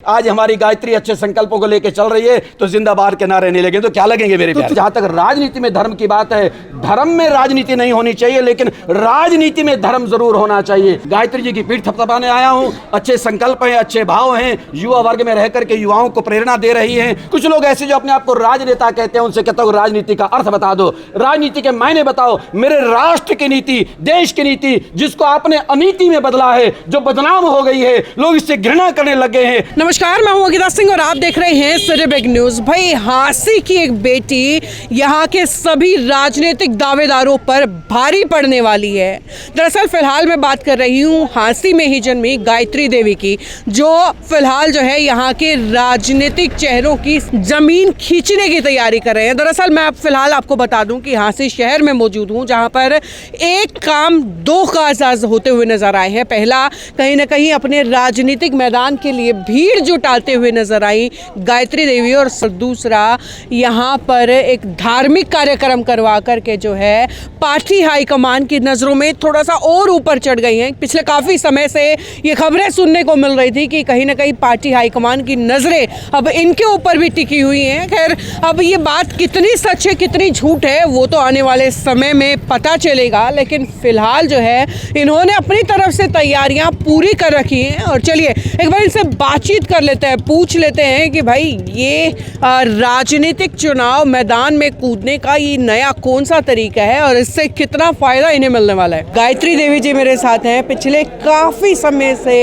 आज हमारी गायत्री अच्छे संकल्पों को लेकर चल रही है तो जिंदाबाद के नारे नहीं लगे तो क्या लगेंगे मेरे प्यारे। जहां तक राजनीति में धर्म की बात है, धर्म में राजनीति नहीं होनी चाहिए, लेकिन राजनीति में धर्म जरूर होना चाहिए। गायत्री जी की पीठ थपथपाने आया हूं। अच्छे संकल्प हैं, अच्छे भाव हैं, युवा वर्ग में रह करके युवाओं को प्रेरणा दे रही हैं। कुछ लोग ऐसे जो अपने आप को राजनेता कहते हैं, उनसे कहता हूं राजनीति का अर्थ बता दो, राजनीति के मायने बताओ। मेरे राष्ट्र की नीति, देश की नीति, जिसको आपने अनीति में बदला है, जो बदनाम हो गई है, लोग इससे घृणा करने लगे हैं। नमस्कार, मैं हूं अंकिता सिंह और आप देख रहे हैं सिटी बिग न्यूज। भाई, हांसी की एक बेटी यहां के सभी राजनीतिक दावेदारों पर भारी पड़ने वाली है। दरअसल फिलहाल मैं बात कर रही हूं हांसी में ही जन्मी गायत्री देवी की, जो फिलहाल जो है यहां के राजनीतिक चेहरों की जमीन खींचने की तैयारी कर रहे हैं। दरअसल मैं फिलहाल आपको बता दूं कि हांसी शहर में मौजूद हूं, जहां पर एक काम दो काज होते हुए नजर आए हैं। पहला, कहीं ना कहीं अपने राजनीतिक मैदान के लिए भीड़ जुटाते हुए नजर आई गायत्री देवी, और दूसरा यहाँ पर एक धार्मिक कार्यक्रम करवा करके जो है पार्टी हाईकमान की नज़रों में थोड़ा सा और ऊपर चढ़ गई हैं। पिछले काफ़ी समय से ये खबरें सुनने को मिल रही थी कि कहीं ना कहीं पार्टी हाईकमान की नज़रें अब इनके ऊपर भी टिकी हुई हैं। खैर, अब ये बात कितनी सच है कितनी झूठ है वो तो आने वाले समय में पता चलेगा, लेकिन फिलहाल जो है इन्होंने अपनी तरफ से तैयारियां पूरी कर रखी हैं। और चलिए एक बार इनसे बातचीत कर लेते हैं, पूछ लेते हैं कि भाई ये राजनीतिक चुनाव मैदान में कूदने का ये नया कौन सा तरीका है और इससे कितना फायदा इन्हें मिलने वाला है। गायत्री देवी जी मेरे साथ हैं, पिछले काफ़ी समय से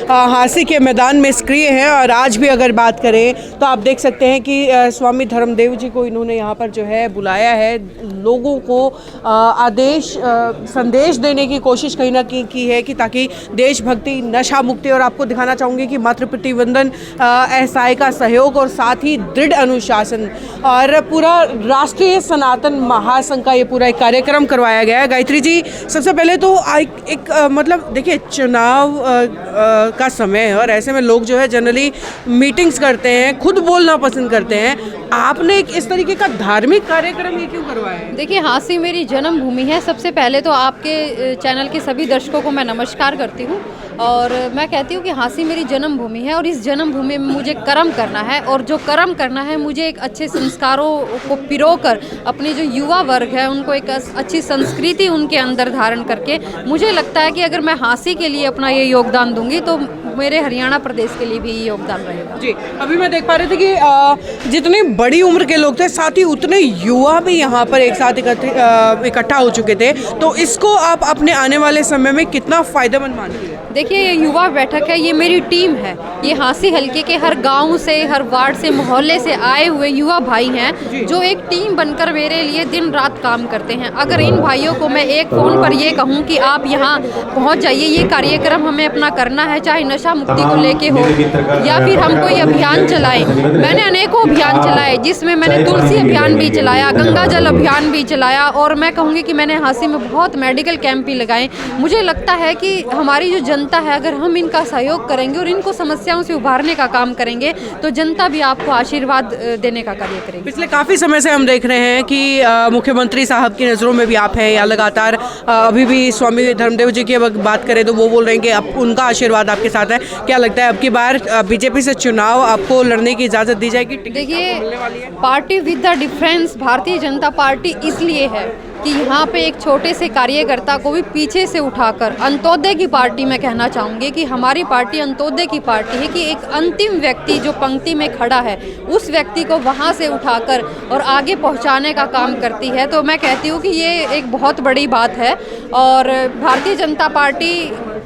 हांसी के मैदान में सक्रिय हैं, और आज भी अगर बात करें तो आप देख सकते हैं कि स्वामी धर्मदेव जी को इन्होंने यहाँ पर जो है बुलाया है, लोगों को संदेश देने की कोशिश कहीं ना कहीं की है कि ताकि देशभक्ति, नशा मुक्ति, और आपको दिखाना चाहूँगी कि मातृ प्रतिबंधन एसआई का सहयोग और साथ ही दृढ़ अनुशासन और पूरा राष्ट्रीय सनातन महासंघ का ये पूरा एक कार्यक्रम करवाया गया है। गायत्री जी, सबसे पहले तो मतलब देखिए, चुनाव का समय है और ऐसे में लोग जो है जनरली मीटिंग्स करते हैं, खुद बोलना पसंद करते हैं। आपने एक इस तरीके का धार्मिक कार्यक्रम ये क्यों करवाया है? देखिए, हांसी मेरी जन्मभूमि है। सबसे पहले तो आपके चैनल के सभी दर्शकों को मैं नमस्कार करती हूँ, और मैं कहती हूँ कि हांसी मेरी जन्मभूमि है, और इस जन्मभूमि में मुझे कर्म करना है, और जो कर्म करना है मुझे एक अच्छे संस्कारों को पिरोकर अपने जो युवा वर्ग है उनको एक अच्छी संस्कृति उनके अंदर धारण करके, मुझे लगता है कि अगर मैं हांसी के लिए अपना ये योगदान दूंगी तो मेरे हरियाणा प्रदेश के लिए भी योगदान रहेगा। जी, अभी मैं देख पा रही थी कि जितनी बड़ी उम्र के लोग थे, साथ ही उतने युवा भी यहाँ पर एक साथ इकट्ठा हो चुके थे, तो इसको आप अपने आने वाले समय में कितना फायदेमंद मानती है? देखिए, ये युवा बैठक है, ये मेरी टीम है। ये हांसी हल्के के हर गांव से, हर वार्ड से, मोहल्ले से आए हुए युवा भाई हैं जो एक टीम बनकर मेरे लिए दिन रात काम करते हैं। अगर इन भाइयों को मैं एक फ़ोन पर ये कहूँ कि आप यहाँ पहुँच जाइए, ये कार्यक्रम हमें अपना करना है, चाहे नशा मुक्ति को लेके हो या फिर हम कोई अभियान चलाएं। मैंने अनेकों अभियान चलाए, जिसमें मैंने तुलसी अभियान भी चलाया, गंगा जल अभियान भी चलाया, और मैं कहूँगी कि मैंने हांसी में बहुत मेडिकल कैंप भी लगाए। मुझे लगता है कि हमारी जो जनता है, अगर हम इनका सहयोग करेंगे और इनको समस्याओं से उभारने का काम करेंगे तो जनता भी आपको आशीर्वाद देने का कार्य करेगी। पिछले काफ़ी समय से हम देख रहे हैं कि मुख्यमंत्री साहब की नज़रों में भी आप हैं, या लगातार अभी भी स्वामी धर्मदेव जी की बात करें तो वो बोल रहे हैं कि अब उनका आशीर्वाद आपके साथ है। क्या लगता है अब की बार बीजेपी से चुनाव आपको लड़ने की इजाज़त दी जाएगी? देखिए, party with the difference Bharatiya Janata party इसलिए है कि यहाँ पे एक छोटे से कार्यकर्ता को भी पीछे से उठाकर अंत्योदय की पार्टी, मैं कहना चाहूँगी कि हमारी पार्टी अंत्योदय की पार्टी है, कि एक अंतिम व्यक्ति जो पंक्ति में खड़ा है उस व्यक्ति को वहाँ से उठाकर और आगे पहुँचाने का काम करती है। तो मैं कहती हूँ कि ये एक बहुत बड़ी बात है, और भारतीय जनता पार्टी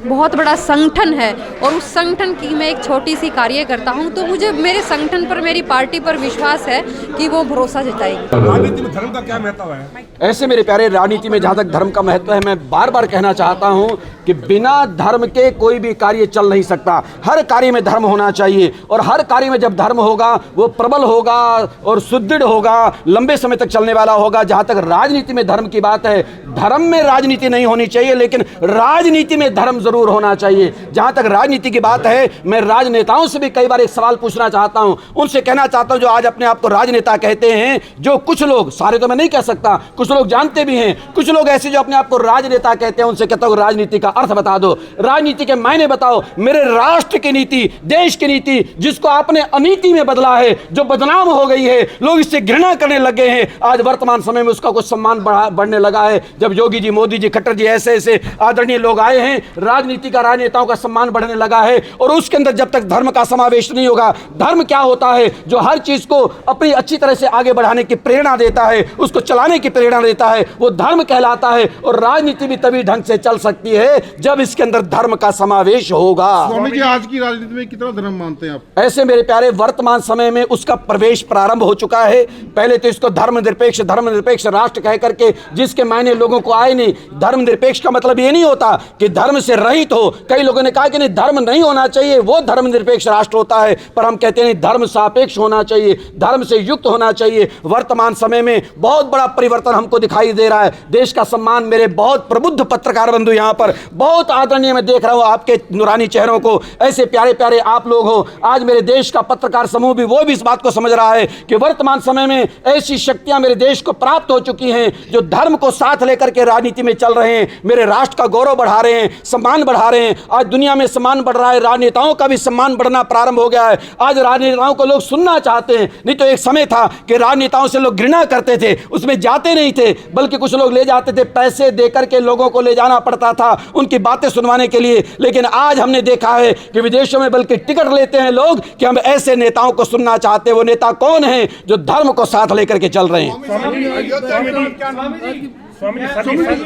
बहुत बड़ा संगठन है, और उस संगठन की मैं एक छोटी सी कार्यकर्ता हूँ, तो मुझे मेरे संगठन पर, मेरी पार्टी पर विश्वास है कि वो भरोसा जताएगी। राजनीति में धर्म का क्या महत्व है? ऐसे मेरे प्यारे, राजनीति में जहाँ तक धर्म का महत्व है, मैं बार बार कहना चाहता हूँ कि बिना धर्म के कोई भी कार्य चल नहीं सकता। हर कार्य में धर्म होना चाहिए, और हर कार्य में जब धर्म होगा वो प्रबल होगा और सुदृढ़ होगा, लंबे समय तक चलने वाला होगा। जहाँ तक राजनीति में धर्म की बात है, धर्म में राजनीति नहीं होनी चाहिए, लेकिन राजनीति में धर्म जरूर होना चाहिए। जहां तक राजनीति की बात है, मैं राजनेताओं से भी कई बार एक सवाल पूछना चाहता हूं, उनसे कहना चाहता हूं जो आज अपने आप को राजनेता कहते हैं, जो कुछ लोग, सारे तो मैं नहीं कह सकता, कुछ लोग जानते भी हैं, कुछ लोग ऐसे जो अपने आप को राजनेता कहते हैं, उनसे कहता हूं राजनीति का अर्थ बता दो, राजनीति के मायने बताओ। मेरे राष्ट्र की नीति, देश की नीति, जिसको आपने अनीति में बदला है, जो बदनाम हो गई है, लोग इससे घृणा करने लगे हैं, आज वर्तमान समय में उसका कुछ सम्मान बढ़ने लगा है। जब योगी जी, मोदी जी, खट्टर जी, ऐसे ऐसे आदरणीय लोग आए हैं, राजनीति का, राजनेताओं का सम्मान बढ़ने लगा है। और उसके अंदर जब तक धर्म का समावेश नहीं होगा, धर्म क्या होता है, जो हर चीज को अपनी अच्छी तरह से आगे बढ़ाने की प्रेरणा देता है, उसको चलाने की प्रेरणा देता है, वो धर्म कहलाता है। और राजनीति भी तभी ढंग से चल सकती है जब इसके अंदर धर्म का समावेश होगा। स्वामी जी, आज की राजनीति में कितना धर्म मानते हैं आप? ऐसे मेरे प्यारे, वर्तमान समय में उसका प्रवेश प्रारंभ हो चुका है। पहले तो इसको धर्मनिरपेक्ष राष्ट्र कह करके जिसके मायने लोगों को आए नहीं। धर्मनिरपेक्ष का मतलब ये नहीं होता कि धर्म से रहित हो। कई लोगों ने कहा कि नहीं, धर्म नहीं होना चाहिए, वो धर्मनिरपेक्ष राष्ट्र होता है। पर हम कहते हैं धर्म सापेक्ष होना चाहिए, धर्म से युक्त होना चाहिए। वर्तमान समय में बहुत बड़ा परिवर्तन हमको दिखाई दे रहा है। देश का सम्मान, मेरे बहुत प्रबुद्ध पत्रकार बंधु यहाँ पर बहुत आदरणीय, मैं देख रहा हूँ आपके नूरानी चेहरों को, ऐसे प्यारे प्यारे आप लोग हो। आज मेरे देश का पत्रकार समूह भी, वो भी इस बात को समझ रहा है कि वर्तमान समय में ऐसी शक्तियां मेरे देश को प्राप्त हो चुकी हैं जो धर्म को साथ लेकर के राजनीति में चल रहे हैं, मेरे राष्ट्र का गौरव बढ़ा रहे हैं, सम्मान बढ़ा रहे हैं। आज दुनिया में सम्मान बढ़ रहा है, राजनेताओं का भी सम्मान बढ़ना प्रारंभ हो गया है। आज राजनेताओं को लोग सुनना चाहते हैं। नहीं तो एक समय था कि राजनेताओं से लोग घृणा करते थे, उसमें जाते नहीं थे, बल्कि कुछ लोग ले जाते थे, पैसे देकर के लोगों को ले जाना पड़ता था उनकी बातें सुनवाने के लिए। लेकिन आज हमने देखा है कि विदेशों में बल्कि टिकट लेते हैं लोग कि हम ऐसे नेताओं को सुनना चाहते हैं। वो नेता कौन है जो धर्म को साथ लेकर के चल रहे हैं? स्वामी जी, ये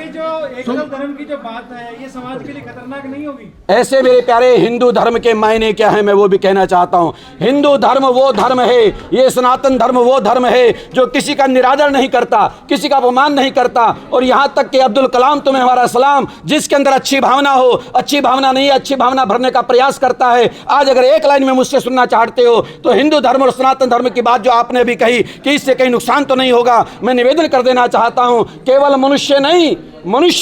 जो एकल धर्म की जो बात है, ये समाज के लिए खतरनाक नहीं होगी? ऐसे मेरे प्यारे, हिंदू धर्म के मायने क्या है, मैं वो भी कहना चाहता हूं। हिंदू धर्म वो धर्म है, ये सनातन धर्म वो धर्म है जो किसी का निरादर नहीं करता, किसी का अपमान नहीं करता। और यहां तक कि अब्दुल कलाम, तुम्हें हमारा सलाम, जिसके अंदर अच्छी भावना हो, अच्छी भावना नहीं, अच्छी भावना भरने का प्रयास करता है। आज अगर एक लाइन में मुझसे सुनना चाहते हो तो हिंदू धर्म और सनातन धर्म की बात जो आपने भी कही कि इससे कहीं नुकसान तो नहीं होगा, मैं निवेदन कर देना चाहता हूं, केवल मनुष्य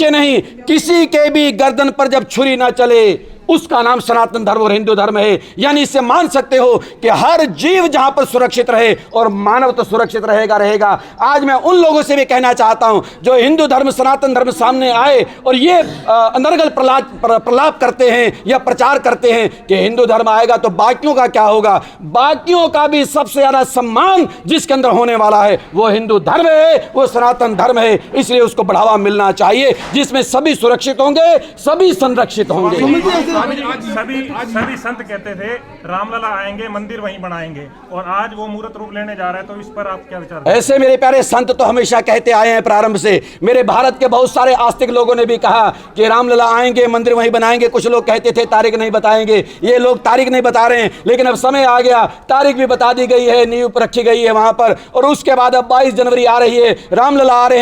नहीं, किसी के भी गर्दन पर जब छुरी ना चले, उसका नाम सनातन धर्म और हिंदू धर्म है। यानी इससे मान सकते हो कि हर जीव जहां पर सुरक्षित रहे और मानव तो सुरक्षित रहेगा। आज मैं उन लोगों से भी कहना चाहता हूं जो हिंदू धर्म, सनातन धर्म सामने आए और ये अनर्गल प्रलाप करते हैं या प्रचार करते हैं कि हिंदू धर्म आएगा तो बाकियों का क्या होगा। बाकियों का भी सबसे ज्यादा सम्मान जिसके अंदर होने वाला है वो हिंदू धर्म है, वो सनातन धर्म है। इसलिए उसको बढ़ावा मिलना चाहिए, जिसमें सभी सुरक्षित होंगे, सभी संरक्षित होंगे। सभी संत कहते थे रामलला आएंगे, मंदिर वहीं बनाएंगे, और आज वो मूर्त रूप लेने जा रहा है, तो इस पर आप क्या विचार? ऐसे मेरे प्यारे, संत तो हमेशा कहते आए हैं प्रारंभ से। मेरे भारत के बहुत सारे आस्तिक लोगों ने भी कहा कि रामलला आएंगे, मंदिर वहीं बनाएंगे। कुछ लोग कहते थे तारीख नहीं बताएंगे, ये लोग तारीख नहीं बता रहे हैं, लेकिन अब समय आ गया, तारीख भी बता दी गई है, नींव रखी गई है वहां पर। और उसके बाद अब 22 जनवरी आ रही है, रामलला आ रहे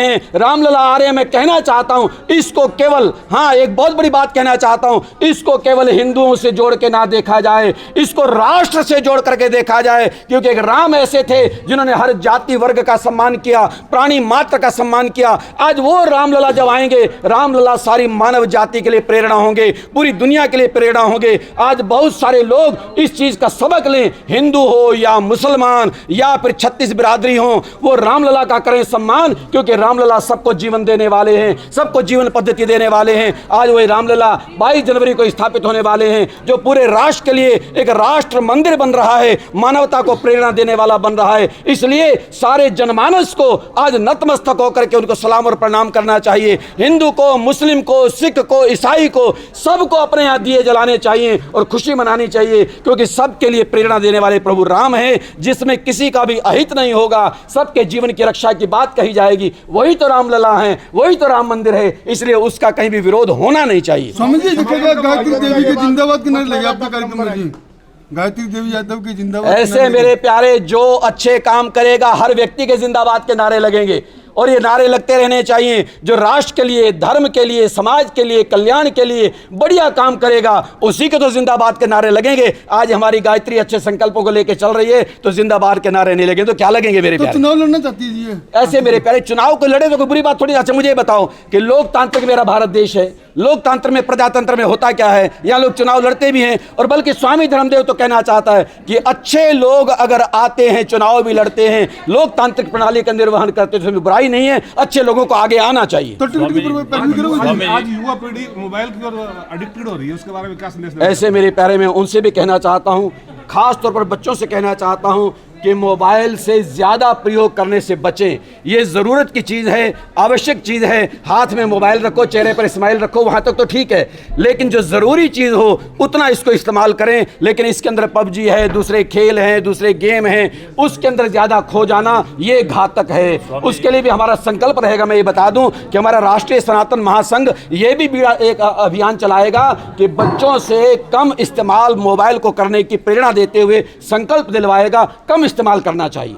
हैं। मैं कहना चाहता हूं इसको केवल, हाँ, एक बहुत बड़ी बात कहना चाहता हूं, इसको केवल हिंदुओं से जोड़ के ना देखा जाए, इसको राष्ट्र से जोड़ करके देखा जाए। क्योंकि एक राम ऐसे थे जिन्होंने हर जाति वर्ग का सम्मान किया, प्राणी मात्र का सम्मान किया। आज वो रामलला जब आएंगे, रामलला सारी मानव जाति के लिए प्रेरणा होंगे, पूरी दुनिया के लिए प्रेरणा होंगे। आज बहुत सारे लोग इस चीज का सबक लें, हिंदू हो या मुसलमान या फिर 36 बिरादरी हो, वो रामलला का करें सम्मान, क्योंकि रामलला सबको जीवन देने वाले हैं, सबको जीवन पद्धति देने वाले हैं। आज वही रामलला 22 जनवरी को स्थापित होने वाले हैं, जो पूरे राष्ट्र के लिए एक राष्ट्र मंदिर बन रहा है, मानवता को प्रेरणा देने वाला बन रहा है। इसलिए सारे जनमानस को आज नतमस्तक होकर के उनको सलाम और प्रणाम करना चाहिए। हिंदू को, मुस्लिम को, सिख को, ईसाई को, सबको अपने यहाँ दिए जलाने चाहिए और खुशी मनानी चाहिए, क्योंकि सबके लिए प्रेरणा देने वाले प्रभु राम है, जिसमें किसी का भी अहित नहीं होगा, सबके जीवन की रक्षा की बात कही जाएगी। वही तो रामलला है, वही तो राम मंदिर है, इसलिए उसका कहीं भी विरोध होना नहीं चाहिए। समझिए, गायत्री देवी के जिंदाबाद के नारे लगे आपके कार्यक्रम में, गायत्री देवी यादव की जिंदाबाद। ऐसे मेरे प्यारे, जो अच्छे काम करेगा हर व्यक्ति के जिंदाबाद के नारे लगेंगे। और ये नारे लगते रहने चाहिए। जो राष्ट्र के लिए, धर्म के लिए, समाज के लिए, कल्याण के लिए बढ़िया काम करेगा उसी के तो जिंदाबाद के नारे लगेंगे। आज हमारी गायत्री अच्छे संकल्पों को लेकर चल रही है तो जिंदाबाद के नारे नहीं लगेंगे तो क्या लगेंगे मेरे तो प्यारे? चुनाव लड़ना चाहती है जी। ऐसे मेरे प्यारे चुनाव को लड़े तो कोई बुरी बात थोड़ी। अच्छा मुझे बताओ कि लोकतांत्रिक मेरा भारत देश है, लोकतंत्र में, प्रजातंत्र में होता क्या है? यहाँ लोग चुनाव लड़ते भी हैं और बल्कि स्वामी धर्मदेव तो कहना चाहता है कि अच्छे लोग अगर आते हैं चुनाव भी लड़ते हैं, लोकतांत्रिक प्रणाली का निर्वहन करते हैं तो उसमें बुराई नहीं है, अच्छे लोगों को आगे आना चाहिए। तो टिकट की पैरवी करोगे? आज युवा पीढ़ी मोबाइल की ओर एडिक्टेड हो रही है, उसके बारे में क्या संदेश? ऐसे मेरे प्यारे में उनसे भी कहना चाहता हूं, खास तौर पर बच्चों से कहना चाहता हूं कि मोबाइल से ज़्यादा प्रयोग करने से बचें। ये ज़रूरत की चीज़ है, आवश्यक चीज़ है। हाथ में मोबाइल रखो, चेहरे पर स्माइल रखो, वहाँ तक तो ठीक है, लेकिन जो ज़रूरी चीज़ हो उतना इसको इस्तेमाल करें। लेकिन इसके अंदर पबजी है, दूसरे खेल हैं, दूसरे गेम हैं, उसके अंदर ज़्यादा खो जाना ये घातक है। उसके लिए भी हमारा संकल्प रहेगा। मैं ये बता दूं कि हमारा राष्ट्रीय सनातन महासंघ ये भी एक अभियान चलाएगा कि बच्चों से कम इस्तेमाल मोबाइल को करने की प्रेरणा देते हुए संकल्प दिलवाएगा, कम इस्तेमाल करना चाहिए।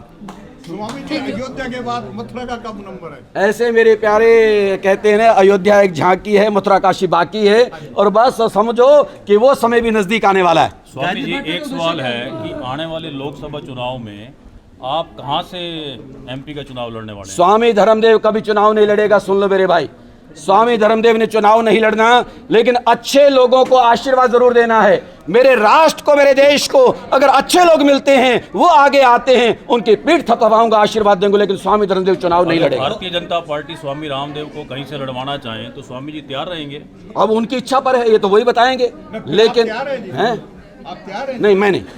अयोध्या के बाद मथुरा का कब नंबर है? ऐसे मेरे प्यारे कहते हैं ना, अयोध्या एक झांकी है, मथुरा काशी बाकी है, और बस समझो कि वो समय भी नजदीक आने वाला है। स्वामी जी, एक सवाल है कि आने वाले लोकसभा चुनाव में आप कहां से एमपी का चुनाव लड़ने वाले हैं? स्वामी धर्मदेव कभी चुनाव नहीं लड़ेगा। सुन लो मेरे भाई, स्वामी धर्मदेव ने चुनाव नहीं लड़ना, लेकिन अच्छे लोगों को आशीर्वाद जरूर देना है। मेरे राष्ट्र को, मेरे देश को अगर अच्छे लोग मिलते हैं, वो आगे आते हैं, उनकी पीठ थपथपाऊंगा, आशीर्वाद देंगे, लेकिन स्वामी धर्मदेव चुनाव नहीं लड़ेगा। भारतीय जनता पार्टी स्वामी रामदेव को कहीं से लड़वाना चाहें तो स्वामी जी तैयार रहेंगे? अब उनकी इच्छा पर है, ये तो वही बताएंगे। लेकिन हैं आप तैयार हैं? नहीं,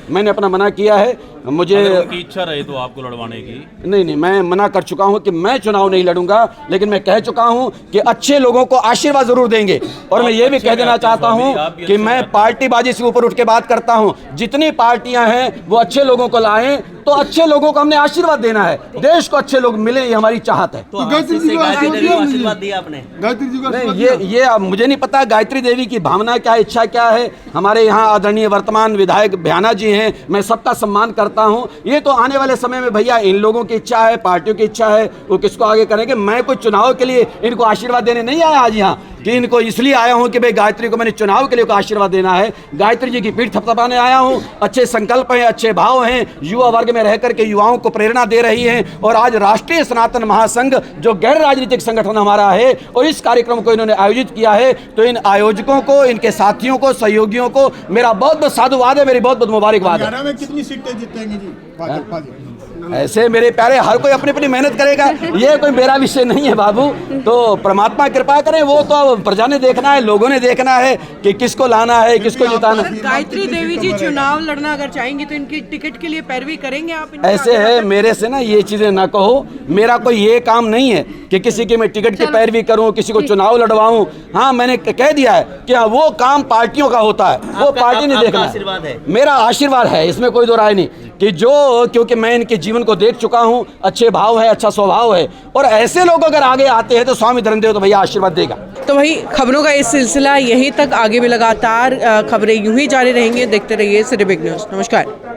मैंने अपना मना किया है। मुझे उनकी इच्छा रहे तो आपको लड़वाने की? नहीं, मैं मना कर चुका हूं कि मैं चुनाव नहीं लड़ूंगा, लेकिन मैं कह चुका हूं कि अच्छे लोगों को आशीर्वाद जरूर देंगे। और मैं ये भी कह देना चाहता हूं कि मैं पार्टीबाजी से ऊपर उठ के बात करता हूं। जितनी पार्टियां हैं वो अच्छे लोगों को लाएं, तो अच्छे लोगों को हमने आशीर्वाद देना है। देश को अच्छे लोग मिले, ये हमारी चाहत है। तो गायत्री जी को आशीर्वाद दिया आपने? गायत्री जी को नहीं, ये अब मुझे नहीं पता गायत्री देवी की भावना क्या है, इच्छा क्या है। हमारे यहाँ आदरणीय वर्तमान विधायक भयाना जी हैं, मैं सबका सम्मान करता हूँ। ये तो आने वाले समय में भैया इन लोगों की इच्छा है, पार्टियों की इच्छा है, वो किसको आगे करेंगे। मैं कोई चुनाव के लिए इनको आशीर्वाद देने नहीं आया आज यहाँ, कि इनको इसलिए आया हूँ कि भाई गायत्री को मैंने चुनाव के लिए आशीर्वाद देना है। गायत्री जी की पीठ थपथपाने आया हूँ। अच्छे संकल्प हैं, अच्छे भाव हैं, युवा वर्ग में रह करके युवाओं को प्रेरणा दे रही हैं। और आज राष्ट्रीय सनातन महासंघ जो गैर राजनीतिक संगठन हमारा है और इस कार्यक्रम को इन्होंने आयोजित किया है, तो इन आयोजकों को, इनके साथियों को, सहयोगियों को मेरा बहुत बहुत साधुवाद है, मेरी बहुत बहुत मुबारकबाद है। में कितनी सीटें जीतेंगी जी भाजपा जी? ऐसे मेरे प्यारे हर कोई अपनी अपनी मेहनत करेगा, ये कोई मेरा विषय नहीं है बाबू। तो परमात्मा कृपा करें, वो तो प्रजा ने देखना है, लोगों ने देखना है कि किसको लाना है, किसको जिताना है। गायत्री देवी जी चुनाव लड़ना अगर चाहेंगी तो इनकी टिकट के लिए पैरवी करेंगे आप? ऐसे है, मेरे से ना ये चीजें ना कहो। मेरा कोई ये काम नहीं है कि किसी की मैं टिकट की पैरवी करूं, किसी को चुनाव लड़वाऊं। हाँ, मैंने कह दिया है कि हाँ, वो काम पार्टियों का होता है, वो पार्टी ने देखना है। मेरा आशीर्वाद है, इसमें कोई दो राय नहीं, कि जो, क्योंकि मैं इनके जीवन को देख चुका हूं, अच्छे भाव है, अच्छा स्वभाव है, और ऐसे लोग अगर आगे आते हैं तो स्वामी धर्मदेव तो भैया आशीर्वाद देगा। तो वही खबरों का ये सिलसिला यहीं तक आगे भी लगातार खबरें यूं ही जारी रहेंगी। देखते रहिए सिटी बिग न्यूज़। नमस्कार।